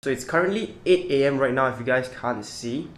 So it's currently 8 AM right now if you guys can't see.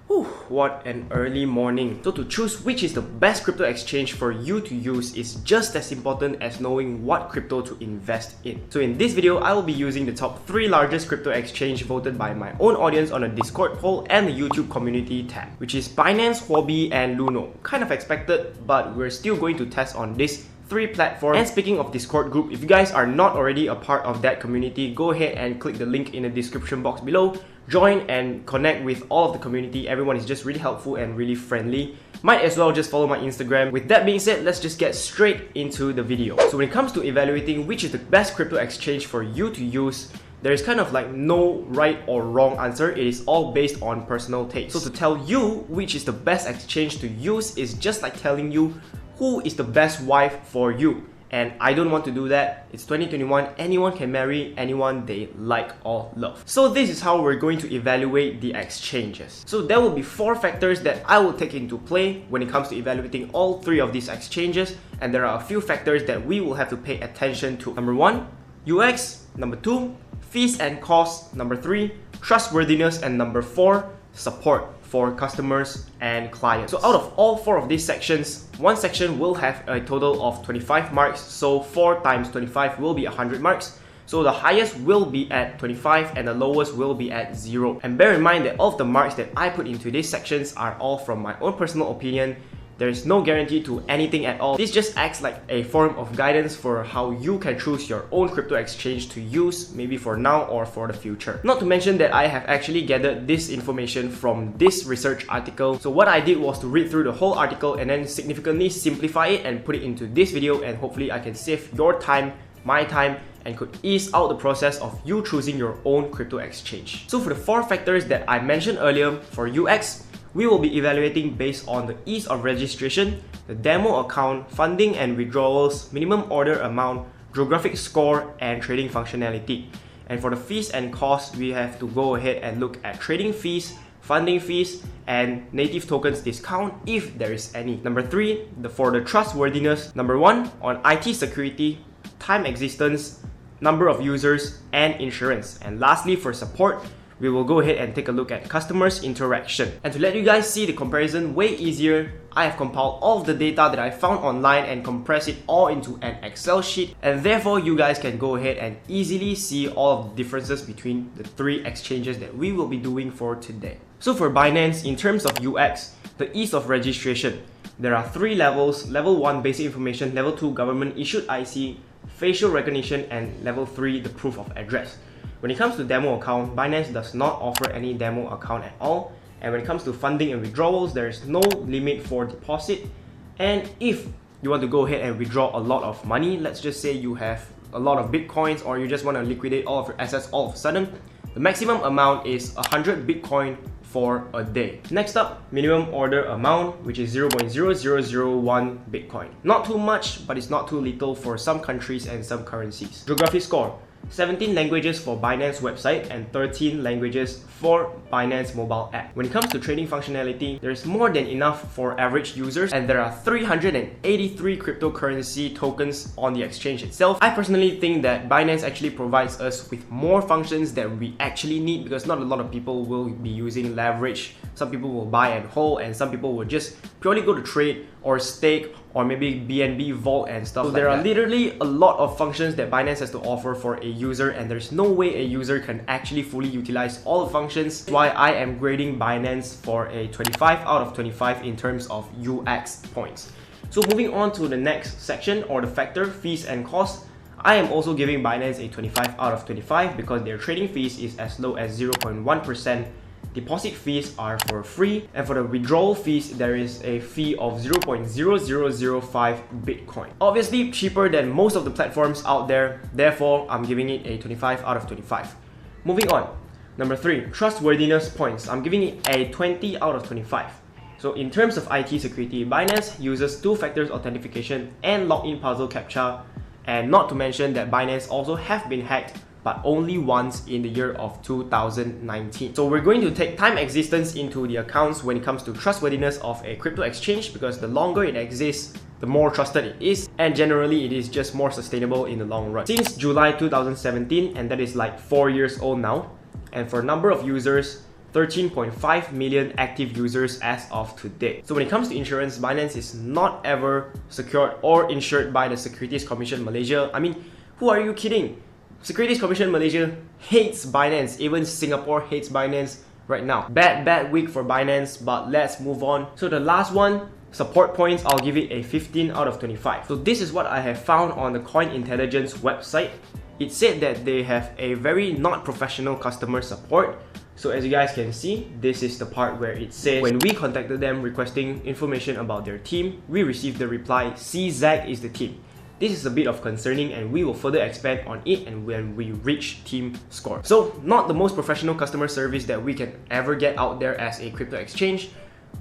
Whew, what an early morning. So to choose which is the best crypto exchange for you to use is just as important as knowing what crypto to invest in. So in this video, I will be using the top 3 largest crypto exchange voted by my own audience on a Discord poll and the YouTube community tab, which is Binance, Huobi and Luno. Kind of expected, but we're still going to test on this 3 platforms. And speaking of Discord group, if you guys are not already a part of that community, go ahead and click the link in the description box below. Join and connect with all of the community. Everyone is just really helpful and really friendly. Might as well just follow my Instagram. With that being said, let's just get straight into the video. So when it comes to evaluating which is the best crypto exchange for you to use, there is kind of like no right or wrong answer. It is all based on personal taste. So to tell you which is the best exchange to use is just like telling you who is the best wife for you. And I don't want to do that. It's 2021, anyone can marry anyone they like or love. So this is how we're going to evaluate the exchanges. So there will be 4 factors that I will take into play when it comes to evaluating all 3 of these exchanges, and there are a few factors that we will have to pay attention to. Number 1, UX. Number 2, fees and costs. Number 3, trustworthiness. And number 4, support for customers and clients. So out of all 4 of these sections, one section will have a total of 25 marks. So 4 times 25 will be 100 marks. So the highest will be at 25 and the lowest will be at 0. And bear in mind that all of the marks that I put into these sections are all from my own personal opinion. There is no guarantee to anything at all. This just acts like a form of guidance for how you can choose your own crypto exchange to use, maybe for now or for the future. Not to mention that I have actually gathered this information from this research article. So what I did was to read through the whole article and then significantly simplify it and put it into this video, and hopefully I can save your time, my time, and could ease out the process of you choosing your own crypto exchange. So for the 4 factors that I mentioned earlier, for UX, we will be evaluating based on the ease of registration, the demo account, funding and withdrawals, minimum order amount, geographic score, and trading functionality. And for the fees and costs, we have to go ahead and look at trading fees, funding fees, and native tokens discount if there is any. Number 3, for the trustworthiness. Number 1, on IT security, time existence, number of users, and insurance. And lastly, for support, we will go ahead and take a look at customers' interaction. And to let you guys see the comparison way easier, I have compiled all of the data that I found online and compressed it all into an Excel sheet, and therefore you guys can go ahead and easily see all of the differences between the 3 exchanges that we will be doing for today. So for Binance, in terms of UX, the ease of registration, there are 3 levels. Level 1, basic information. Level 2, government issued IC, facial recognition, and level 3, the proof of address. When it comes to demo account, Binance does not offer any demo account at all. And when it comes to funding and withdrawals, there is no limit for deposit. And if you want to go ahead and withdraw a lot of money, let's just say you have a lot of Bitcoins or you just want to liquidate all of your assets all of a sudden, the maximum amount is 100 Bitcoin for a day. Next up, minimum order amount, which is 0.0001 Bitcoin. Not too much, but it's not too little for some countries and some currencies. Geographic score, 17 languages for Binance website and 13 languages for Binance mobile app. When it comes to trading functionality, there is more than enough for average users, and there are 383 cryptocurrency tokens on the exchange itself. I personally think that Binance actually provides us with more functions that we actually need, because not a lot of people will be using leverage. Some people will buy and hold, and some people will just purely go to trade or stake or maybe BNB vault and stuff like that. So there are literally a lot of functions that Binance has to offer for a user, and there's no way a user can actually fully utilize all the functions. That's why I am grading Binance for a 25 out of 25 in terms of UX points. So moving on to the next section, or the factor, fees and costs, I am also giving Binance a 25 out of 25 because their trading fees is as low as 0.1%. Deposit fees are for free, and for the withdrawal fees, there is a fee of 0.0005 Bitcoin. Obviously cheaper than most of the platforms out there, therefore I'm giving it a 25 out of 25. Moving on, number 3, trustworthiness points. I'm giving it a 20 out of 25. So in terms of IT security, Binance uses 2-factor authentication and login puzzle captcha, and not to mention that Binance also have been hacked, but only once in the year of 2019. So we're going to take time existence into the accounts when it comes to trustworthiness of a crypto exchange, because the longer it exists, the more trusted it is, and generally it is just more sustainable in the long run. Since July 2017, and that is like 4 years old now, and for number of users, 13.5 million active users as of today. So when it comes to insurance, Binance is not ever secured or insured by the Securities Commission Malaysia. I mean, who are you kidding? Securities Commission Malaysia hates Binance. Even Singapore hates Binance right now. Bad week for Binance, but let's move on. So the last one, support points, I'll give it a 15 out of 25. So this is what I have found on the Coin Intelligence website. It said that they have a very not professional customer support. So as you guys can see, this is the part where it says, when we contacted them requesting information about their team, we received the reply, CZAG is the team. This is a bit of concerning and we will further expand on it and when we reach team score. So not the most professional customer service that we can ever get out there as a crypto exchange,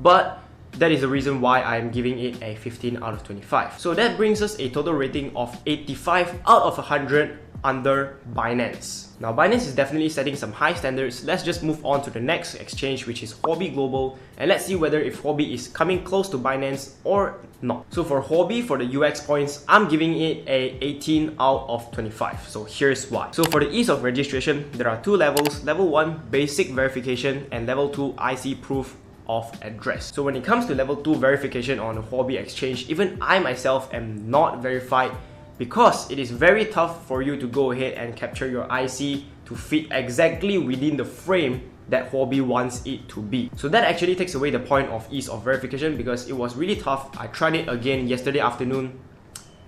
but that is the reason why I'm giving it a 15 out of 25. So that brings us a total rating of 85 out of 100 under Binance. Now Binance is definitely setting some high standards. Let's just move on to the next exchange, which is Huobi Global, and let's see whether if Huobi is coming close to Binance or not. So for Huobi, for the UX points, I'm giving it a 18 out of 25. So here's why. So for the ease of registration, there are two levels. Level 1, basic verification, and level 2, IC proof of address. So when it comes to level 2 verification on the Huobi exchange, even I myself am not verified, because it is very tough for you to go ahead and capture your IC to fit exactly within the frame that Huobi wants it to be. So that actually takes away the point of ease of verification because it was really tough. I tried it again yesterday afternoon,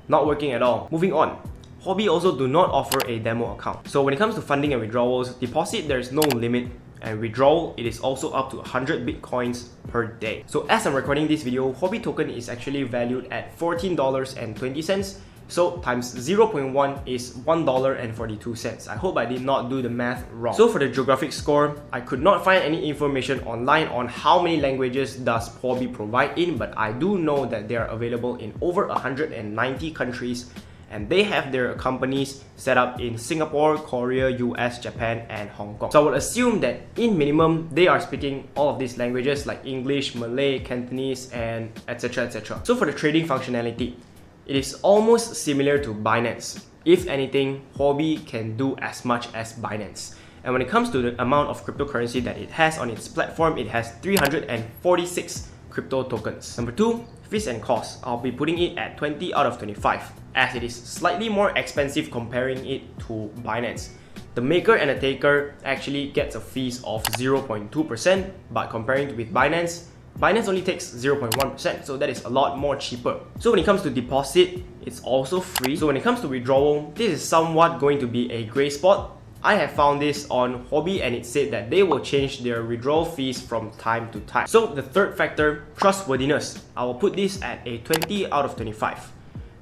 not working at all. Moving on. Huobi also do not offer a demo account. So when it comes to funding and withdrawals, deposit there is no limit, and withdrawal it is also up to 100 bitcoins per day. So as I'm recording this video, Huobi token is actually valued at $14.20. So times 0.1 is $1.42. I hope I did not do the math wrong. So for the geographic score, I could not find any information online on how many languages does Huobi provide in, but I do know that they are available in over 190 countries, and they have their companies set up in Singapore, Korea, US, Japan, and Hong Kong. So I would assume that in minimum, they are speaking all of these languages like English, Malay, Cantonese, and etc. etc. So for the trading functionality, it is almost similar to Binance. If anything, Huobi can do as much as Binance. And when it comes to the amount of cryptocurrency that it has on its platform, it has 346 crypto tokens. Number 2, fees and costs. I'll be putting it at 20 out of 25, as it is slightly more expensive comparing it to Binance. The maker and the taker actually gets a fees of 0.2%, but comparing with Binance only takes 0.1%, so that is a lot more cheaper. So when it comes to deposit, it's also free. So when it comes to withdrawal, this is somewhat going to be a grey spot. I have found this on Huobi and it said that they will change their withdrawal fees from time to time. So the third factor, trustworthiness. I will put this at a 20 out of 25.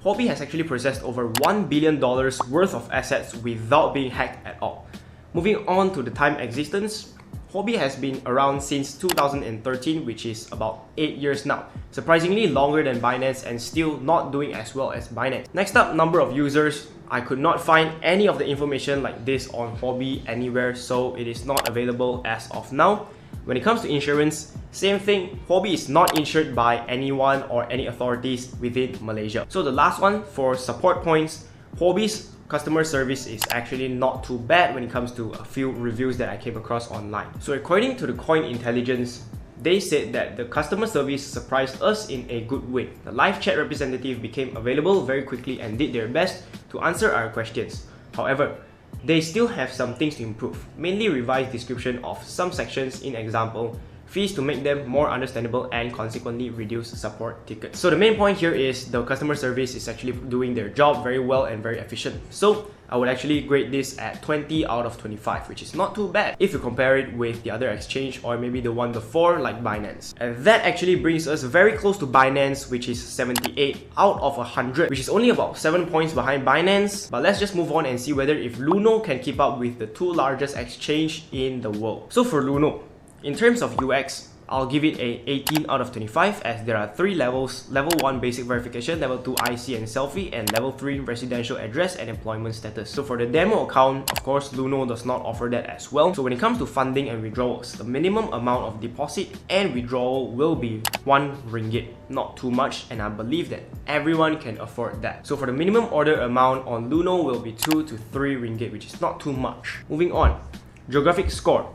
Huobi has actually processed over $1 billion worth of assets without being hacked at all. Moving on to the time existence, Huobi has been around since 2013, which is about 8 years now. Surprisingly longer than Binance and still not doing as well as Binance. Next up, number of users. I could not find any of the information like this on Huobi anywhere, so it is not available as of now. When it comes to insurance, same thing. Huobi is not insured by anyone or any authorities within Malaysia. So the last one, for support points, Huobi's customer service is actually not too bad when it comes to a few reviews that I came across online. So according to the Coin Intelligence, they said that the customer service surprised us in a good way. The live chat representative became available very quickly and did their best to answer our questions. However, they still have some things to improve, mainly revised description of some sections, in example, fees to make them more understandable and consequently reduce support tickets. So the main point here is the customer service is actually doing their job very well and very efficient. So I would actually grade this at 20 out of 25, which is not too bad if you compare it with the other exchange or maybe the one before like Binance. And that actually brings us very close to Binance, which is 78 out of 100, which is only about 7 points behind Binance. But let's just move on and see whether if Luno can keep up with the two largest exchange in the world. So for Luno, in terms of UX, I'll give it a 18 out of 25 as there are 3 levels: level 1 basic verification, level 2 IC and selfie, and level 3 residential address and employment status. So for the demo account, of course, Luno does not offer that as well. So when it comes to funding and withdrawals, the minimum amount of deposit and withdrawal will be 1 ringgit. Not too much, and I believe that everyone can afford that. So for the minimum order amount on Luno will be 2 to 3 ringgit, which is not too much. Moving on, geographic score.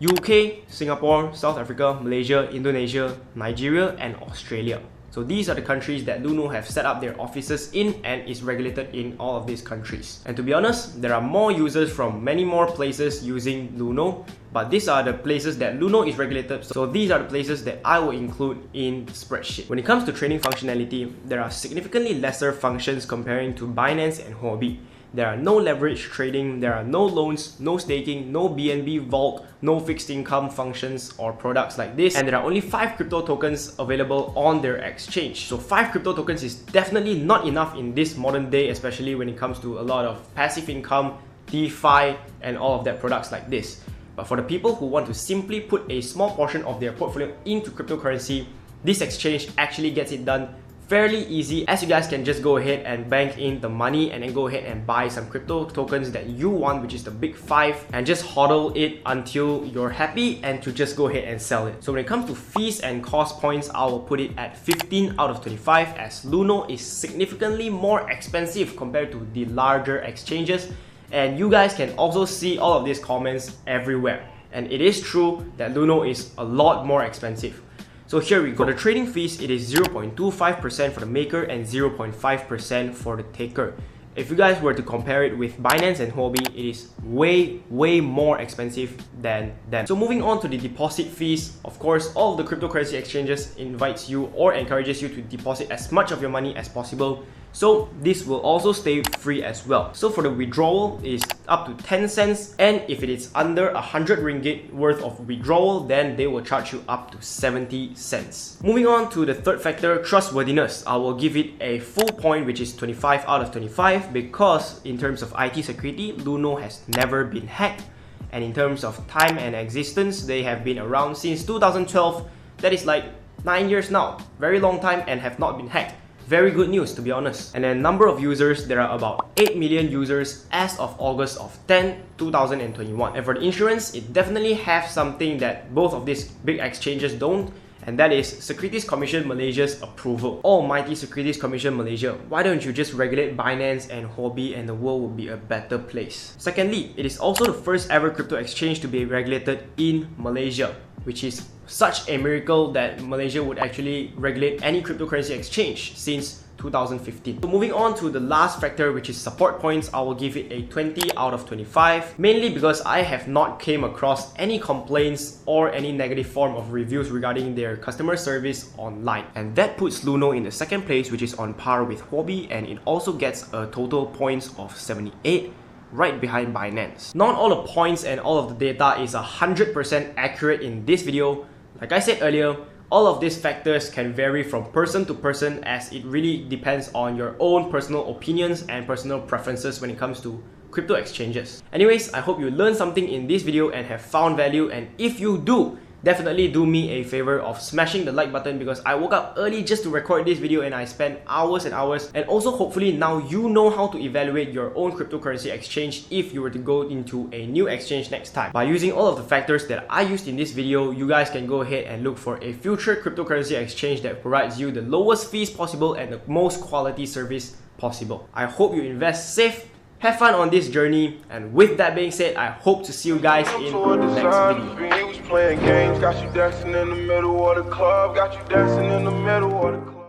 UK, Singapore, South Africa, Malaysia, Indonesia, Nigeria, and Australia. So these are the countries that Luno have set up their offices in and is regulated in all of these countries. And to be honest, there are more users from many more places using Luno, but these are the places that Luno is regulated, so these are the places that I will include in the spreadsheet. When it comes to trading functionality, there are significantly lesser functions comparing to Binance and Huobi. There are no leverage trading, there are no loans, no staking, no BNB vault, no fixed income functions or products like this, and there are only 5 crypto tokens available on their exchange. So 5 crypto tokens is definitely not enough in this modern day, especially when it comes to a lot of passive income, DeFi, and all of that products like this. But for the people who want to simply put a small portion of their portfolio into cryptocurrency, this exchange actually gets it done fairly easy, as you guys can just go ahead and bank in the money and then go ahead and buy some crypto tokens that you want, which is the big 5, and just hodl it until you're happy and to just go ahead and sell it. So when it comes to fees and cost points, I will put it at 15 out of 25 as Luno is significantly more expensive compared to the larger exchanges, and you guys can also see all of these comments everywhere. And it is true that Luno is a lot more expensive. So here we go. For the trading fees, it is 0.25% for the maker and 0.5% for the taker. If you guys were to compare it with Binance and Huobi, it is way more expensive than them. So moving on to the deposit fees, of course, all of the cryptocurrency exchanges invites you or encourages you to deposit as much of your money as possible. So this will also stay free as well. So for the withdrawal, it is up to 10 cents, and if it is under 100 ringgit worth of withdrawal, then they will charge you up to 70 cents. Moving on to the third factor, trustworthiness. I will give it a full point, which is 25 out of 25, because in terms of IT security, Luno has never been hacked, and in terms of time and existence, they have been around since 2012. That is like 9 years now, very long time, and have not been hacked. Very good news, to be honest. And then number of users, there are about 8 million users as of August of 10, 2021. And for the insurance, it definitely has something that both of these big exchanges don't, and that is Securities Commission Malaysia's approval. Almighty Securities Commission Malaysia, why don't you just regulate Binance and Huobi and the world would be a better place. Secondly, it is also the first ever crypto exchange to be regulated in Malaysia, which is such a miracle that Malaysia would actually regulate any cryptocurrency exchange since 2015. So moving on to the last factor, which is support points, I will give it a 20 out of 25, mainly because I have not came across any complaints or any negative form of reviews regarding their customer service online. And that puts Luno in the second place, which is on par with Huobi, and it also gets a total points of 78, right behind Binance. Not all the points and all of the data is 100% accurate in this video. Like I said earlier, all of these factors can vary from person to person, as it really depends on your own personal opinions and personal preferences when it comes to crypto exchanges. Anyways, I hope you learned something in this video and have found value, and if you do, definitely do me a favor of smashing the like button, because I woke up early just to record this video and I spent hours and hours. And also hopefully now you know how to evaluate your own cryptocurrency exchange if you were to go into a new exchange next time. By using all of the factors that I used in this video, you guys can go ahead and look for a future cryptocurrency exchange that provides you the lowest fees possible and the most quality service possible. I hope you invest safe, have fun on this journey, and with that being said, I hope to see you guys in the next video. Playing games, got you dancing in the middle of the club, got you dancing in the middle of the club.